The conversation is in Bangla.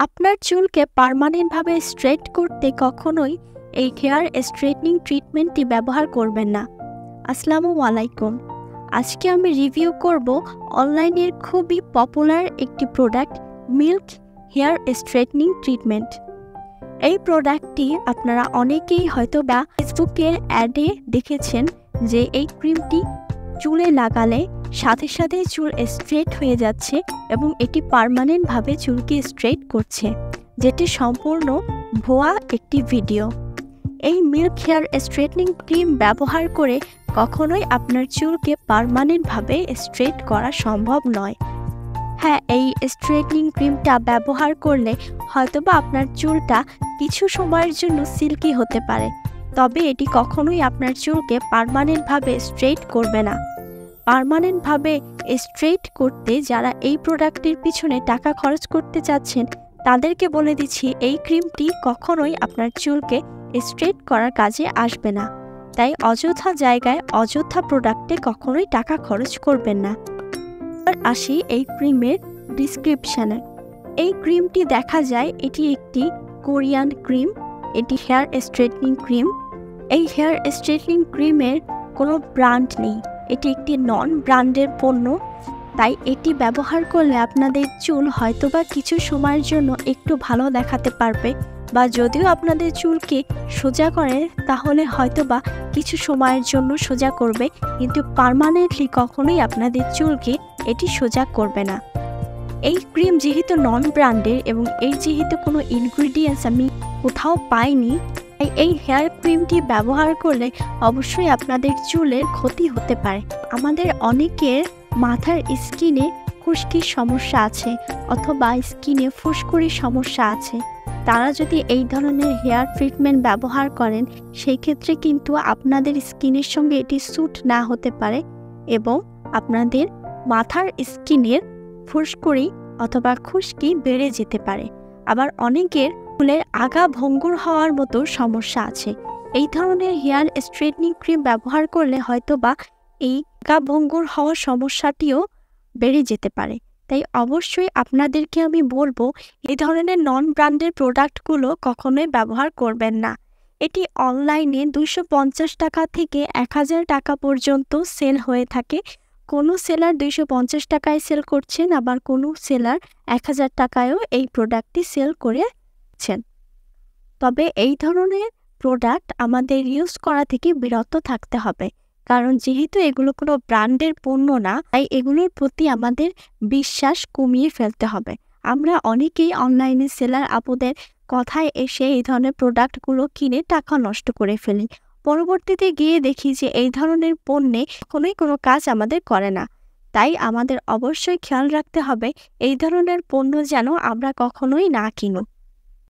আপনার চুলকে পার্মানেন্টভাবে স্ট্রেট করতে কখনোই এই হেয়ার স্ট্রেটনিং ট্রিটমেন্টটি ব্যবহার করবেন না। আসসালামু আলাইকুম। আজকে আমি রিভিউ করব অনলাইনের খুবই পপুলার একটি product, milk hair straightening treatment. এই প্রোডাক্টটি আপনারা অনেকেই হয়তো বা ফেসবুকের অ্যাডে দেখেছেন যে এই ক্রিমটি চুলে লাগালে সাথে সাথে চুল স্ট্রেট হয়ে যাচ্ছে এবং এটি পার্মানেন্টভাবে চুলকে স্ট্রেট করছে, যেটি সম্পূর্ণ ভুয়া একটি ভিডিও। এই মিল্ক হেয়ার স্ট্রেটনিং ক্রিম ব্যবহার করে কখনোই আপনার চুলকে পার্মানেন্টভাবে স্ট্রেট করা সম্ভব নয়। হ্যাঁ, এই স্ট্রেটনিং ক্রিমটা ব্যবহার করলে হয়তোবা আপনার চুলটা কিছু সময়ের জন্য সিল্কি হতে পারে, তবে এটি কখনোই আপনার চুলকে পার্মানেন্টভাবে স্ট্রেট করবে না। পার্মানেন্টভাবে স্ট্রেট করতে যারা এই প্রোডাক্টের পিছনে টাকা খরচ করতে চাচ্ছেন তাদেরকে বলে দিচ্ছি, এই ক্রিমটি কখনোই আপনার চুলকে স্ট্রেট করার কাজে আসবে না। তাই অযথা জায়গায় অযথা প্রোডাক্টে কখনোই টাকা খরচ করবেন না। আসি এই ক্রিমের ডিসক্রিপশানে। এই ক্রিমটি দেখা যায় এটি একটি কোরিয়ান ক্রিম, এটি হেয়ার স্ট্রেটনিং ক্রিম। এই হেয়ার স্ট্রেটনিং ক্রিমের কোনো ব্র্যান্ড নেই, এটি একটি নন ব্র্যান্ডের পণ্য। তাই এটি ব্যবহার করলে আপনাদের চুল হয়তোবা কিছু সময়ের জন্য একটু ভালো দেখাতে পারবে, বা যদিও আপনাদের চুলকে সোজা করে তাহলে হয়তোবা কিছু সময়ের জন্য সোজা করবে, কিন্তু পার্মানেন্টলি কখনোই আপনাদের চুলকে এটি সোজা করবে না। এই ক্রিম যেহেতু নন ব্র্যান্ডের এবং এর যেহেতু কোনো ইনগ্রিডিয়েন্টস আমি কোথাও পাইনি, তাই এই হেয়ার ক্রিমটি ব্যবহার করলে অবশ্যই আপনাদের চুলের ক্ষতি হতে পারে। আমাদের অনেকের মাথার স্কিনে খুশকির সমস্যা আছে অথবা স্কিনে ফুসকুড়ির সমস্যা আছে। তারা যদি এই ধরনের হেয়ার ট্রিটমেন্ট ব্যবহার করেন, সেই ক্ষেত্রে কিন্তু আপনাদের স্কিনের সঙ্গে এটি স্যুট না হতে পারে এবং আপনাদের মাথার স্কিনের ফুসকুড়ি অথবা খুশকি বেড়ে যেতে পারে। আবার অনেকের চুলের আগা ভঙ্গুর হওয়ার মতো সমস্যা আছে। এই ধরনের হেয়ার স্ট্রেটনিং ক্রিম ব্যবহার করলে হয়তোবা এই আগা ভঙ্গুর হওয়ার সমস্যাটিও বেড়ে যেতে পারে। তাই অবশ্যই আপনাদেরকে আমি বলবো, এই ধরনের নন ব্র্যান্ডের প্রোডাক্টগুলো কখনোই ব্যবহার করবেন না। এটি অনলাইনে 250 টাকা থেকে 1000 টাকা পর্যন্ত সেল হয়ে থাকে। কোনো সেলার 250 টাকায় সেল করছেন, আবার কোনো সেলার 1000 টাকায়ও এই প্রোডাক্টটি সেল করেছেন। তবে এই ধরনের প্রোডাক্ট আমাদের ইউজ করা থেকে বিরত থাকতে হবে, কারণ যেহেতু এগুলো কোনো ব্র্যান্ডের পণ্য না, তাই এগুলোর প্রতি আমাদের বিশ্বাস কমিয়ে ফেলতে হবে। আমরা অনেকেই অনলাইনে সেলার আপুদের কথায় এসে এই ধরনের প্রোডাক্টগুলো কিনে টাকা নষ্ট করে ফেলি। পরবর্তীতে গিয়ে দেখি যে এই ধরনের পণ্যে কখনোই কোনো কাজ আমাদের করে না। তাই আমাদের অবশ্যই খেয়াল রাখতে হবে এই ধরনের পণ্য যেন আমরা কখনোই না কিনি।